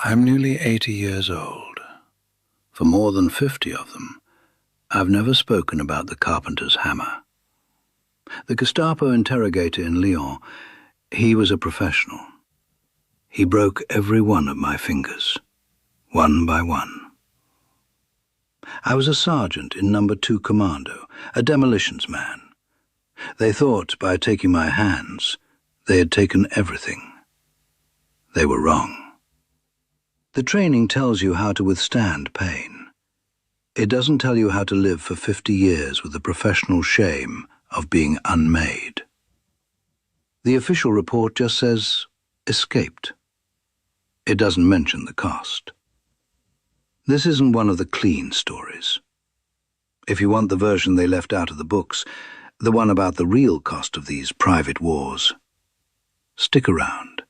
I'm nearly 80 years old. For more than 50 of them, I've never spoken about the carpenter's hammer. The Gestapo interrogator in Lyon, he was a professional. He broke every one of my fingers, one by one. I was a sergeant in No. 2 Commando, a demolitions man. They thought by taking my hands, they had taken everything. They were wrong. The training tells you how to withstand pain. It doesn't tell you how to live for 50 years with the professional shame of being unmade. The official report just says, escaped. It doesn't mention the cost. This isn't one of the clean stories. If you want the version they left out of the books, the one about the real cost of these private wars, stick around.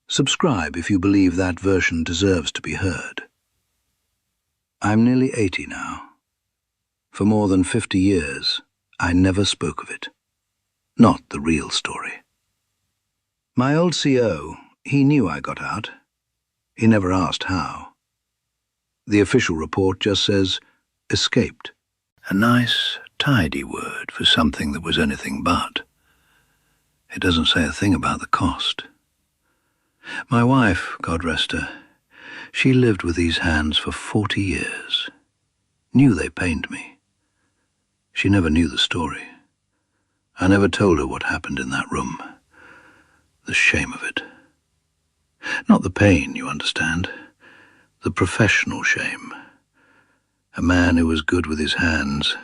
Subscribe if you believe that version deserves to be heard. I'm nearly 80 now. For more than 50 years, I never spoke of it. Not the real story. My old CO, he knew I got out. He never asked how. The official report just says, escaped. A nice, tidy word for something that was anything but. It doesn't say a thing about the cost. My wife, God rest her, she lived with these hands for 40 years. Knew they pained me. She never knew the story. I never told her what happened in that room. The shame of it. Not the pain, you understand. The professional shame. A man who was good with his hands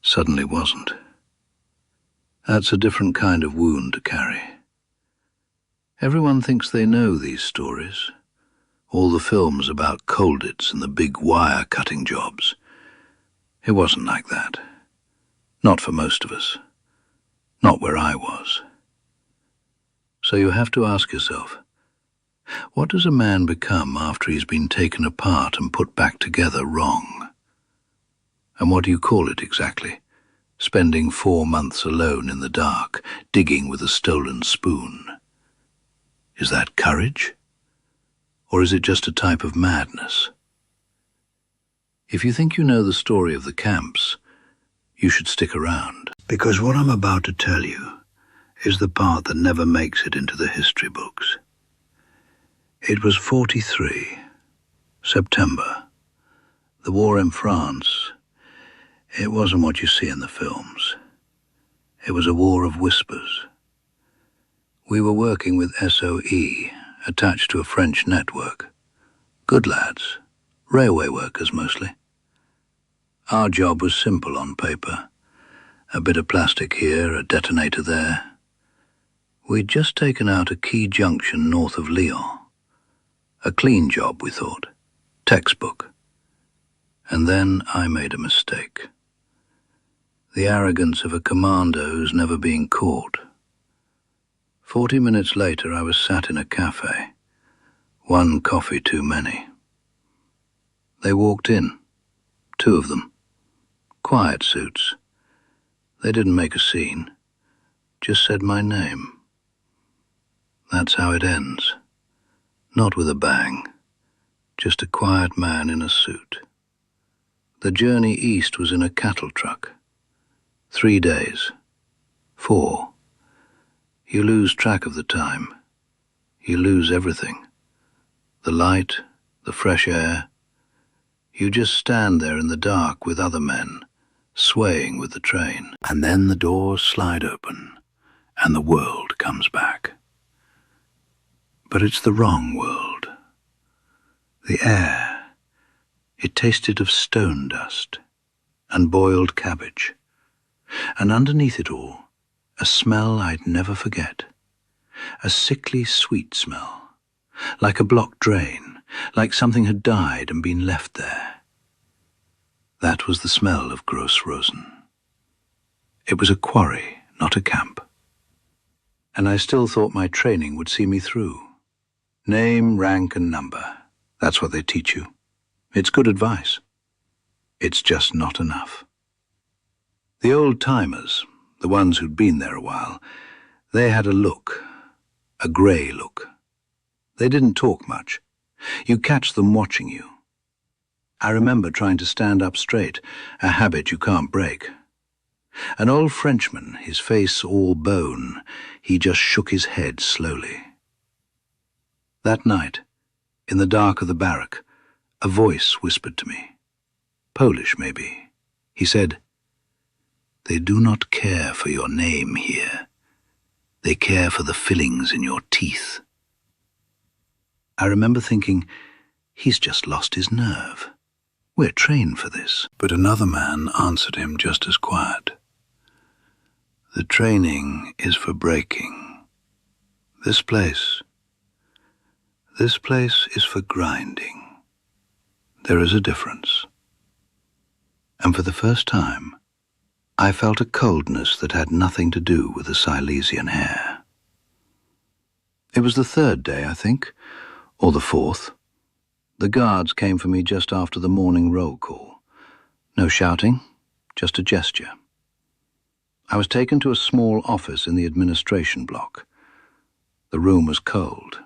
suddenly wasn't. That's a different kind of wound to carry. Everyone thinks they know these stories. All the films about Colditz and the big wire-cutting jobs. It wasn't like that. Not for most of us. Not where I was. So you have to ask yourself, what does a man become after he's been taken apart and put back together wrong? And what do you call it exactly? Spending 4 months alone in the dark, digging with a stolen spoon. Is that courage? Or is it just a type of madness? If you think you know the story of the camps, you should stick around. Because what I'm about to tell you is the part that never makes it into the history books. It was 43, September. The war in France. It wasn't what you see in the films. It was a war of whispers. We were working with SOE, attached to a French network. Good lads, railway workers mostly. Our job was simple on paper. A bit of plastic here, a detonator there. We'd just taken out a key junction north of Lyon. A clean job, we thought. Textbook. And then I made a mistake. The arrogance of a commando who's never been caught. 40 minutes later, I was sat in a cafe. One coffee too many. They walked in. 2 of them. Quiet suits. They didn't make a scene. Just said my name. That's how it ends. Not with a bang. Just a quiet man in a suit. The journey east was in a cattle truck. 3 days. 4. You lose track of the time. You lose everything. The light, the fresh air. You just stand there in the dark with other men, swaying with the train. And then the doors slide open, and the world comes back. But it's the wrong world. The air, it tasted of stone dust and boiled cabbage. And underneath it all, a smell I'd never forget. A sickly sweet smell. Like a blocked drain. Like something had died and been left there. That was the smell of Gross Rosen. It was a quarry, not a camp. And I still thought my training would see me through. Name, rank, and number. That's what they teach you. It's good advice. It's just not enough. The old-timers, the ones who'd been there a while, they had a look, a grey look. They didn't talk much. You catch them watching you. I remember trying to stand up straight, a habit you can't break. An old Frenchman, his face all bone, he just shook his head slowly. That night, in the dark of the barrack, a voice whispered to me. Polish, maybe. He said, "They do not care for your name here. They care for the fillings in your teeth." I remember thinking, he's just lost his nerve. We're trained for this. But another man answered him just as quiet. The training is for breaking. This place is for grinding. There is a difference. And for the first time, I felt a coldness that had nothing to do with the Silesian air. It was the third day, I think, or the fourth. The guards came for me just after the morning roll call. No shouting, just a gesture. I was taken to a small office in the administration block. The room was cold,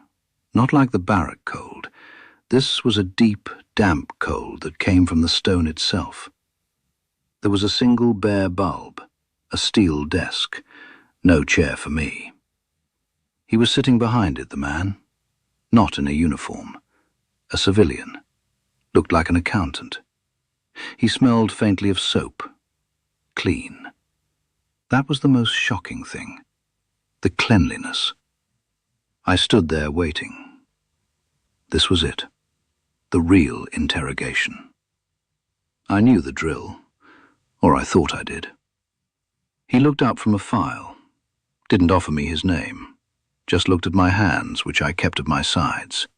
not like the barrack cold. This was a deep, damp cold that came from the stone itself. There was a single bare bulb, a steel desk, no chair for me. He was sitting behind it, the man, not in a uniform, a civilian, looked like an accountant. He smelled faintly of soap, clean. That was the most shocking thing, the cleanliness. I stood there waiting. This was it, the real interrogation. I knew the drill, or I thought I did. He looked up from a file, didn't offer me his name, just looked at my hands, which I kept at my sides.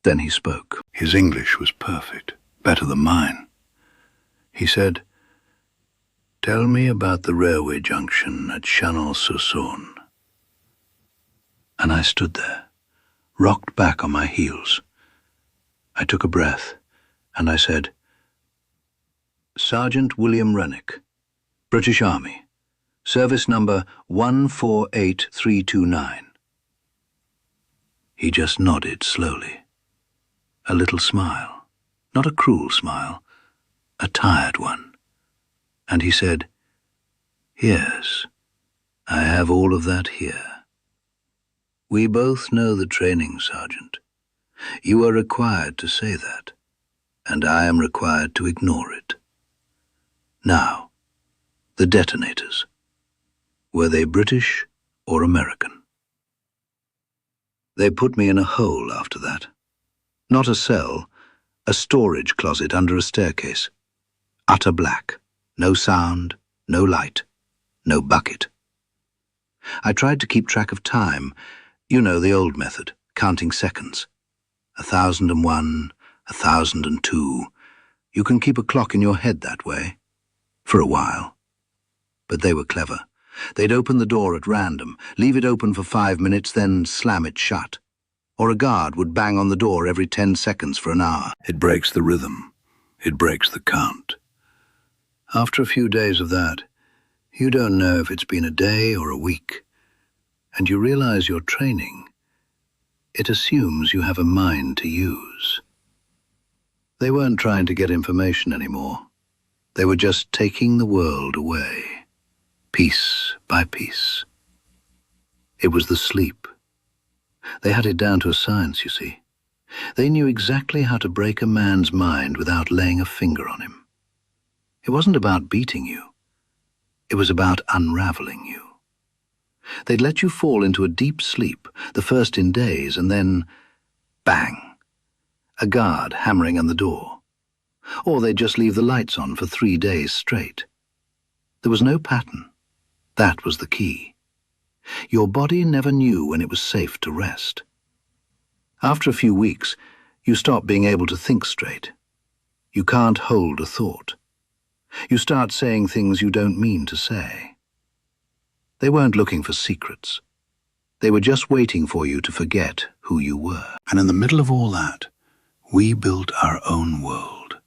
Then he spoke. His English was perfect, better than mine. He said, "Tell me about the railway junction at Chalon-sur-Saône." And I stood there, rocked back on my heels. I took a breath, and I said, "Sergeant William Rennick, British Army, service number 148329. He just nodded slowly. A little smile, not a cruel smile, a tired one. And he said, "Yes, I have all of that here. We both know the training, Sergeant. You are required to say that, and I am required to ignore it. Now, the detonators. Were they British or American?" They put me in a hole after that. Not a cell, a storage closet under a staircase. Utter black, no sound, no light, no bucket. I tried to keep track of time. You know the old method, counting seconds. 1001, 1002. You can keep a clock in your head that way. For a while. But they were clever. They'd open the door at random, leave it open for 5 minutes, then slam it shut. Or a guard would bang on the door every 10 seconds for an hour. It breaks the rhythm. It breaks the count. After a few days of that, you don't know if it's been a day or a week, and you realize your training. It assumes you have a mind to use. They weren't trying to get information anymore. They were just taking the world away, piece by piece. It was the sleep. They had it down to a science, you see. They knew exactly how to break a man's mind without laying a finger on him. It wasn't about beating you. It was about unraveling you. They'd let you fall into a deep sleep, the first in days, and then, bang, a guard hammering on the door. Or they'd just leave the lights on for 3 days straight. There was no pattern. That was the key. Your body never knew when it was safe to rest. After a few weeks, you stop being able to think straight. You can't hold a thought. You start saying things you don't mean to say. They weren't looking for secrets. They were just waiting for you to forget who you were. And in the middle of all that, we built our own world.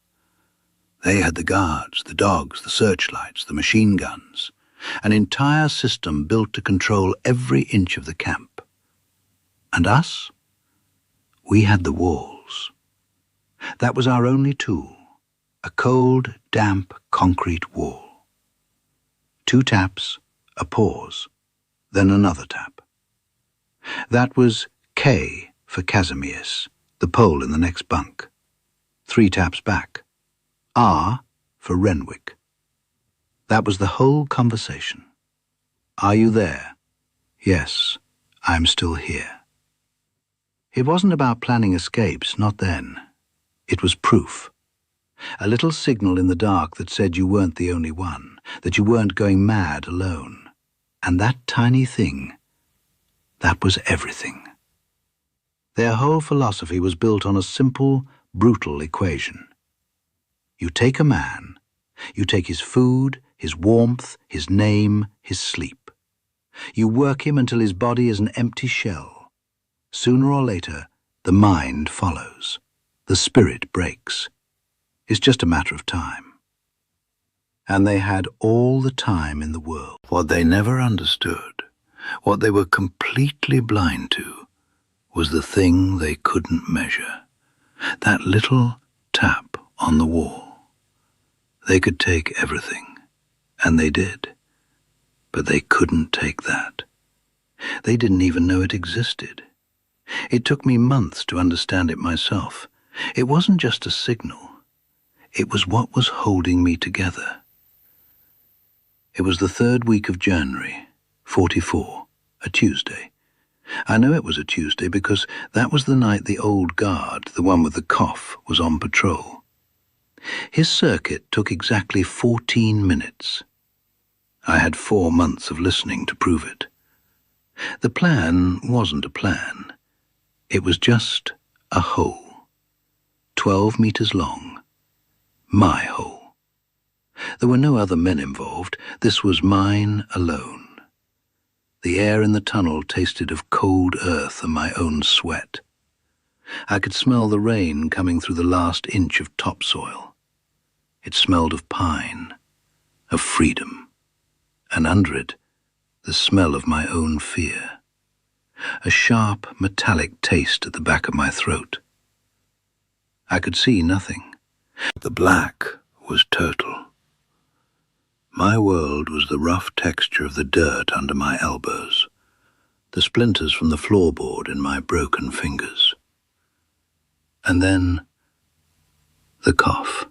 They had the guards, the dogs, the searchlights, the machine guns. An entire system built to control every inch of the camp. And us? We had the walls. That was our only tool, a cold, damp, concrete wall. 2 taps, a pause, then another tap. That was K for Kazimierz, the Pole in the next bunk. 3 taps back. R for Renwick. That was the whole conversation. Are you there? Yes, I'm still here. It wasn't about planning escapes, not then. It was proof. A little signal in the dark that said you weren't the only one, that you weren't going mad alone. And that tiny thing, that was everything. Their whole philosophy was built on a simple, brutal equation. You take a man, you take his food, his warmth, his name, his sleep. You work him until his body is an empty shell. Sooner or later, the mind follows. The spirit breaks. It's just a matter of time. And they had all the time in the world. What they never understood, what they were completely blind to, was the thing they couldn't measure. That little tap on the wall. They could take everything, and they did. But they couldn't take that. They didn't even know it existed. It took me months to understand it myself. It wasn't just a signal. It was what was holding me together. It was the 3rd week of January, 44, a Tuesday. I know it was a Tuesday because that was the night the old guard, the one with the cough, was on patrol. His circuit took exactly 14 minutes. I had 4 months of listening to prove it. The plan wasn't a plan. It was just a hole, 12 meters long, my hole. There were no other men involved. This was mine alone. The air in the tunnel tasted of cold earth and my own sweat. I could smell the rain coming through the last inch of topsoil. It smelled of pine, of freedom, and under it, the smell of my own fear. A sharp, metallic taste at the back of my throat. I could see nothing. The black was total. My world was the rough texture of the dirt under my elbows, the splinters from the floorboard in my broken fingers. And then, the cough.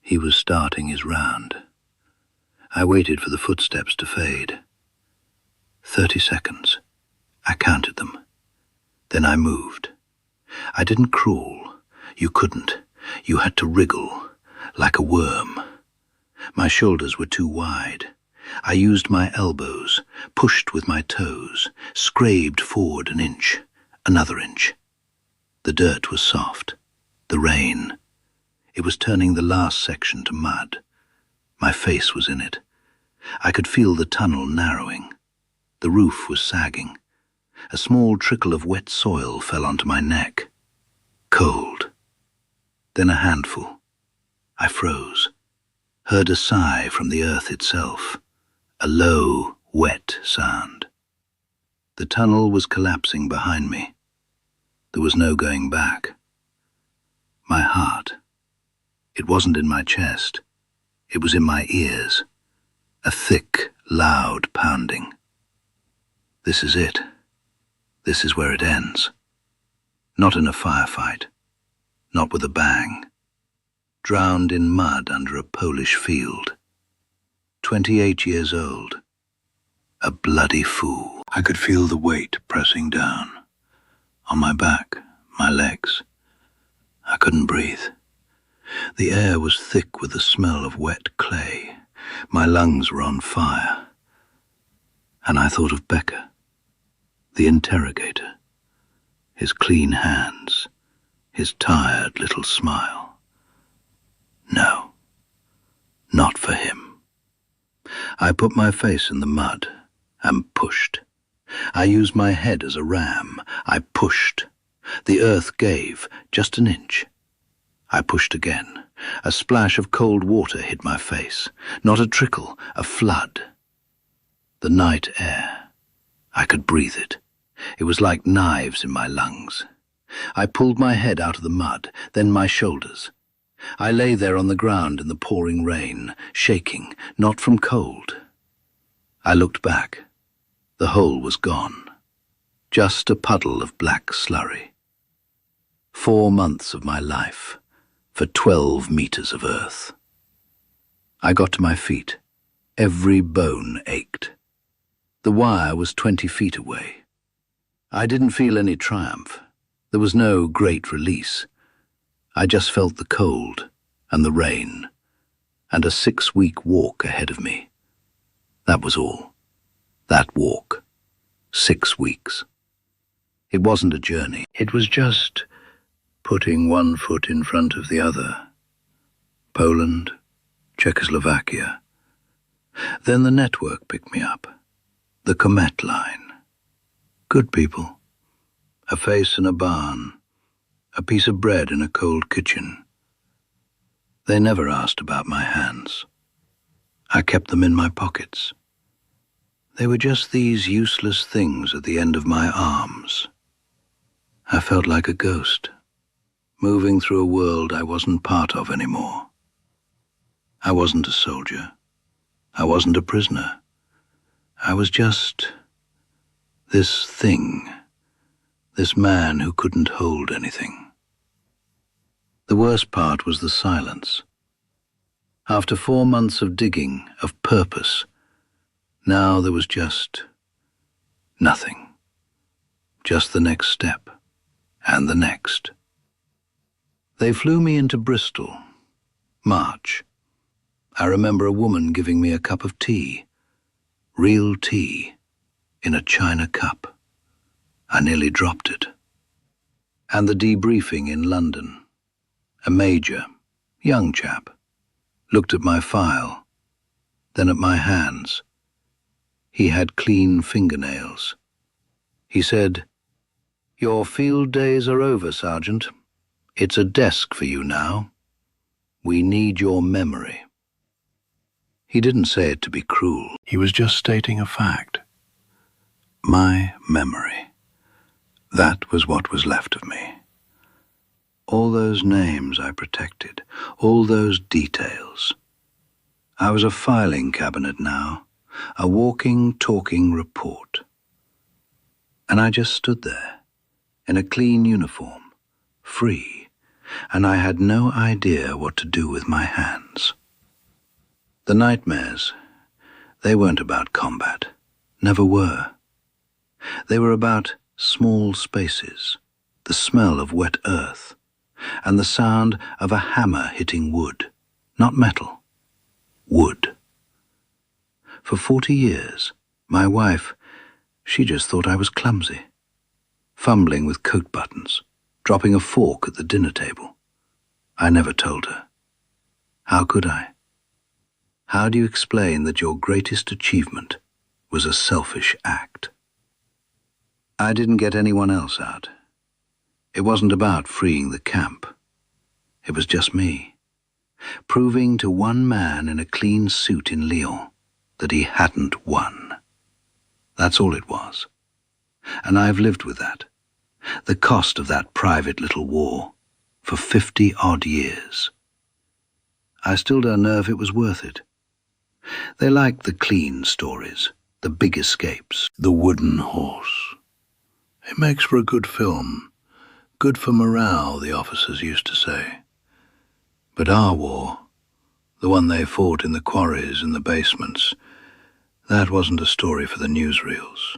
He was starting his round. I waited for the footsteps to fade. 30 seconds. I counted them. Then I moved. I didn't crawl. You couldn't. You had to wriggle, like a worm. My shoulders were too wide. I used my elbows, pushed with my toes, scraped forward an inch, another inch. The dirt was soft. The rain. It was turning the last section to mud. My face was in it. I could feel the tunnel narrowing. The roof was sagging. A small trickle of wet soil fell onto my neck. Cold. Then a handful. I froze. Heard a sigh from the earth itself. A low, wet sound. The tunnel was collapsing behind me. There was no going back. My heart. It wasn't in my chest. It was in my ears. A thick, loud pounding. This is it. This is where it ends. Not in a firefight. Not with a bang. Drowned in mud under a Polish field. 28 years old. A bloody fool. I could feel the weight pressing down. On my back, my legs. I couldn't breathe. The air was thick with the smell of wet clay. My lungs were on fire. And I thought of Becker, the interrogator, his clean hands, his tired little smile. No, not for him. I put my face in the mud and pushed. I used my head as a ram. I pushed. The earth gave just an inch. I pushed again. A splash of cold water hit my face. Not a trickle, a flood. The night air. I could breathe it. It was like knives in my lungs. I pulled my head out of the mud, then my shoulders. I lay there on the ground in the pouring rain, shaking, not from cold. I looked back. The hole was gone. Just a puddle of black slurry. 4 months of my life for 12 meters of earth. I got to my feet. Every bone ached. The wire was 20 feet away. I didn't feel any triumph. There was no great release. I just felt the cold and the rain and a 6-week walk ahead of me. That was all. That walk. 6 weeks. It wasn't a journey. It was just putting one foot in front of the other. Poland, Czechoslovakia. Then the network picked me up. The Comet line. Good people. A face in a barn. A piece of bread in a cold kitchen. They never asked about my hands. I kept them in my pockets. They were just these useless things at the end of my arms. I felt like a ghost, moving through a world I wasn't part of anymore. I wasn't a soldier. I wasn't a prisoner. I was just this thing, this man who couldn't hold anything. The worst part was the silence. After 4 months of digging, of purpose, now there was just nothing. Just the next step, and the next. They flew me into Bristol. March. I remember a woman giving me a cup of tea. Real tea, in a china cup. I nearly dropped it. And the debriefing in London. A major, young chap, looked at my file, then at my hands. He had clean fingernails. He said, "Your field days are over, Sergeant. It's a desk for you now. We need your memory." He didn't say it to be cruel. He was just stating a fact. My memory. That was what was left of me. All those names I protected, all those details. I was a filing cabinet now, a walking, talking report. And I just stood there, in a clean uniform, free, and I had no idea what to do with my hands. The nightmares, they weren't about combat, never were. They were about small spaces, the smell of wet earth, and the sound of a hammer hitting wood, not metal, wood. For 40 years, my wife, she just thought I was clumsy, fumbling with coat buttons, dropping a fork at the dinner table. I never told her. How could I? How do you explain that your greatest achievement was a selfish act? I didn't get anyone else out. It wasn't about freeing the camp. It was just me, proving to one man in a clean suit in Lyon that he hadn't won. That's all it was. And I've lived with that, the cost of that private little war, for 50-odd years. I still don't know if it was worth it. They liked the clean stories, the big escapes, the wooden horse. It makes for a good film. Good for morale, the officers used to say. But our war, the one they fought in the quarries and the basements, that wasn't a story for the newsreels.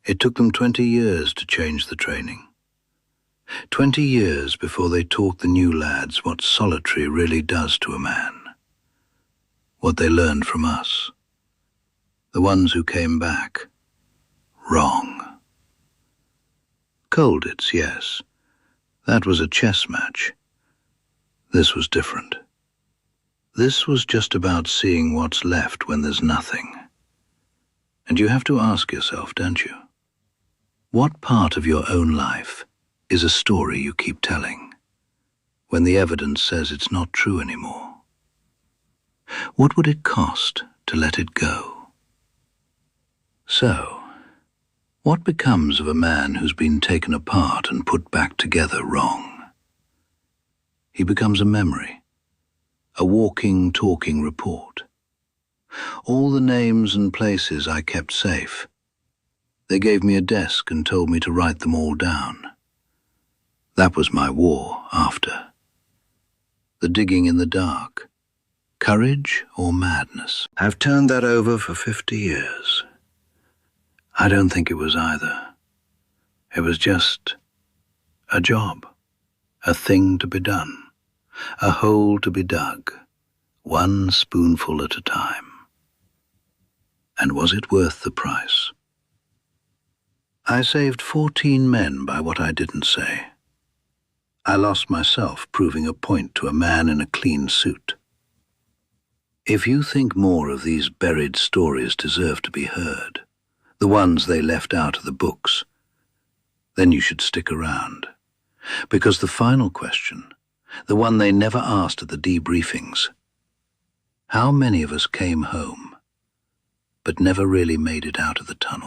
It took them 20 years to change the training. 20 years before they taught the new lads what solitary really does to a man. What they learned from us. The ones who came back. Wrong. Colditz, yes. That was a chess match. This was different. This was just about seeing what's left when there's nothing. And you have to ask yourself, don't you? What part of your own life is a story you keep telling, when the evidence says it's not true anymore? What would it cost to let it go? So, What becomes of a man who's been taken apart and put back together wrong? He becomes a memory, a walking, talking report. All the names and places I kept safe. They gave me a desk and told me to write them all down. That was my war after. The digging in the dark. Courage or madness? I've turned that over for 50 years. I don't think it was either. It was just a job, a thing to be done, a hole to be dug, one spoonful at a time. And was it worth the price? I saved 14 men by what I didn't say. I lost myself proving a point to a man in a clean suit. If you think more of these buried stories deserve to be heard, the ones they left out of the books, then you should stick around. Because the final question, the one they never asked at the debriefings, how many of us came home, but never really made it out of the tunnel?